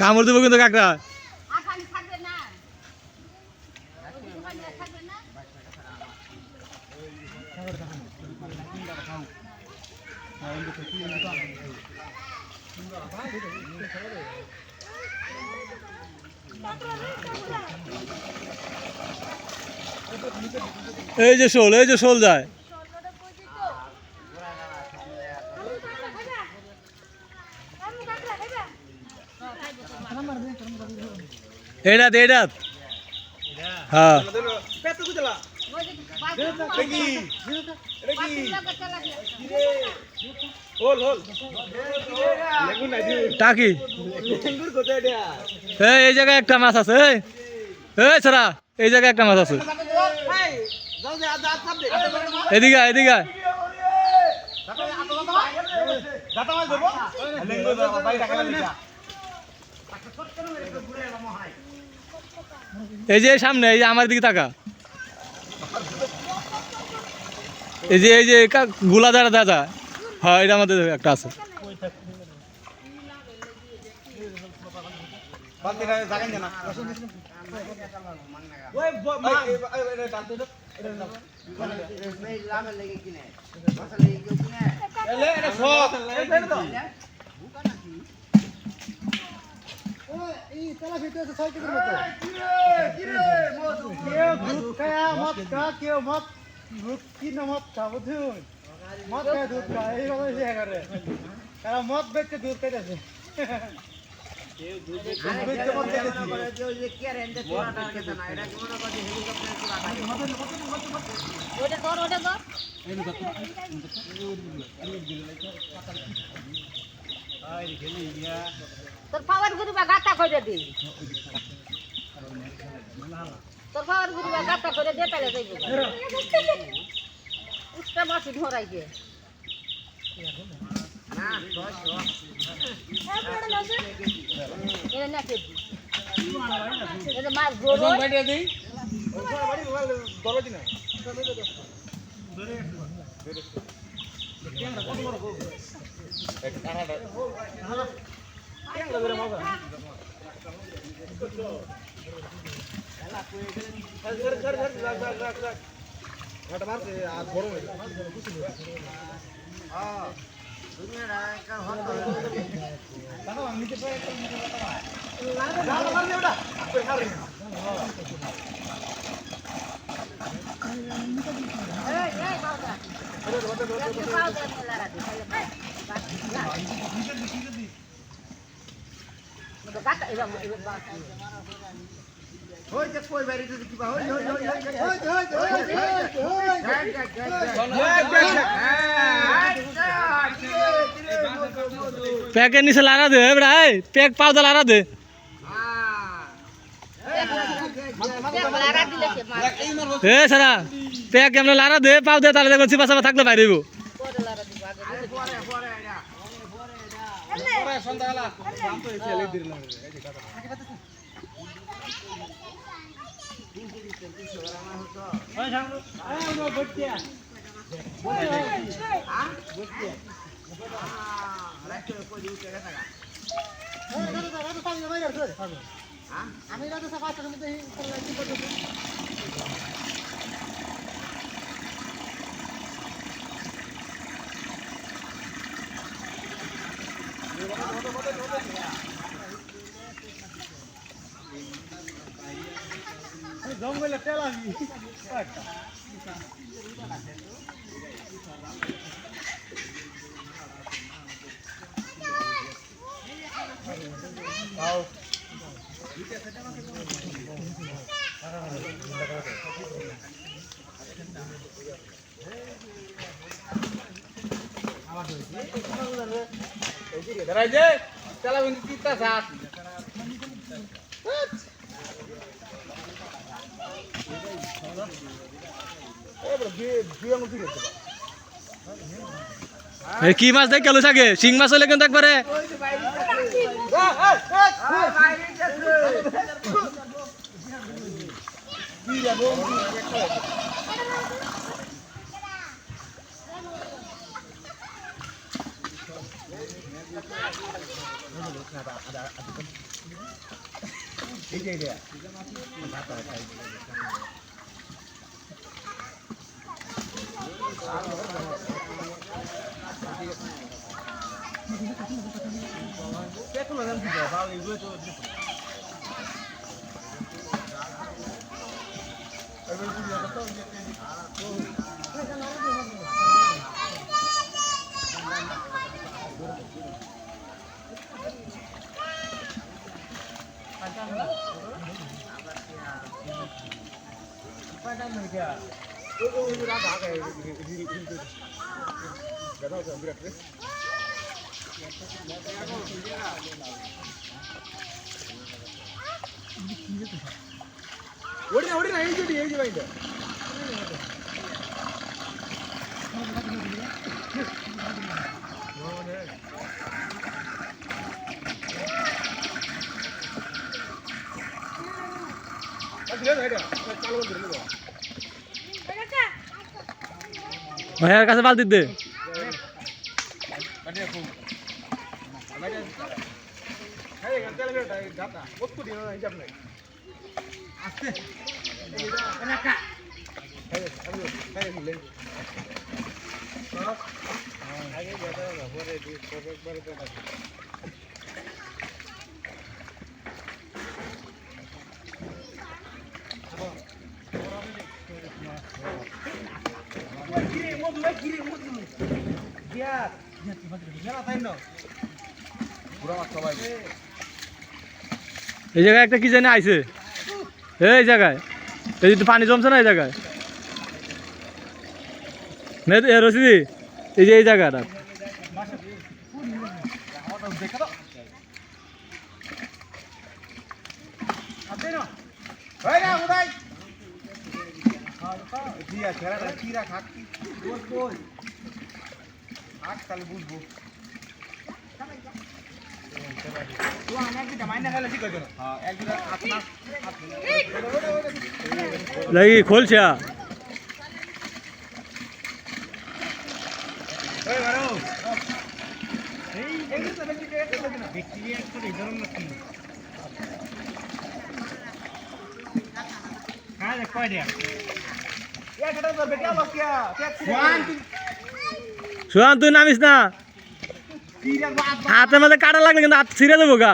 কামড় দেবো কিন্তু কাকড়া। এই যে শোল যায়। এটা হ্যাঁ টাকি এই জায়গায় একটা মাছ আছে। এই ছাড়া এই জায়গায় একটা মাছ আছে। এদিকে এই যে সামনে, এই যে আমার দিকে তাকা। এই যে গুলা দাদা, হ্যাঁ এটা আমাদের একটা আছে। মদ বেচতে দুধ খাইতেছে। তোর পাওয়ার গুরুবা গাতা করে দি, তোর পাওয়ার গুরুবা গাতা করে দে, তাহলে যাইব উস্তা মাছি ধরাই দে না। মাছ প্যাকের নিচে লারা দে ভাই, প্যাক পাউডার লারা দে। এ সারা প্যাক এমন লারা দে, পাউ দে, তাহলে দেখো চিপা চাপা থাকলে বাইরে আমি জঙ্গলে তেলাবি তেলাবি তিনটা সাত দুই আঙুল দিয়ে এই কি মাছ দেখ কেলো থাকে শিং মাছ হলে কিন্তু একবারে ভাইয়ার কাছে বালতি দে এই জায়গায় একটা কি জানি আইছে এই জায়গায় এই যে পানি জমছে না এই জায়গায় রশিদি এই যে এই জায়গাটা লাগি খোলছে সুহান তুই নামিস না হাতের মধ্যে কাটা লাগলে কিন্তু হাত ছিঁড়ে দেবো গা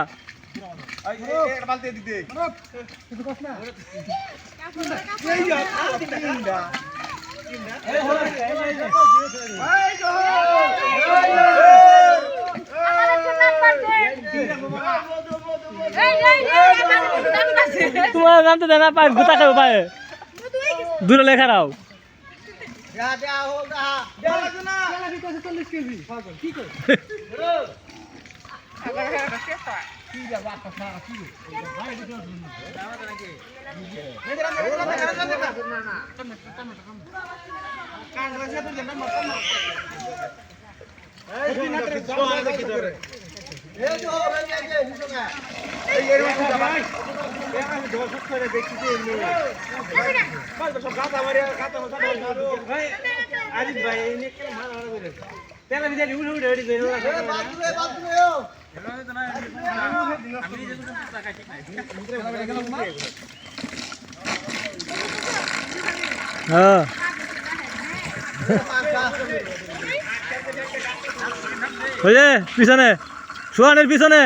তোমার নামতে দেনা পায় গুতা খাবে পায়ে দূরে লেখা রাও হ্যাঁ ওই যে পিছনে সুহানের পিছনে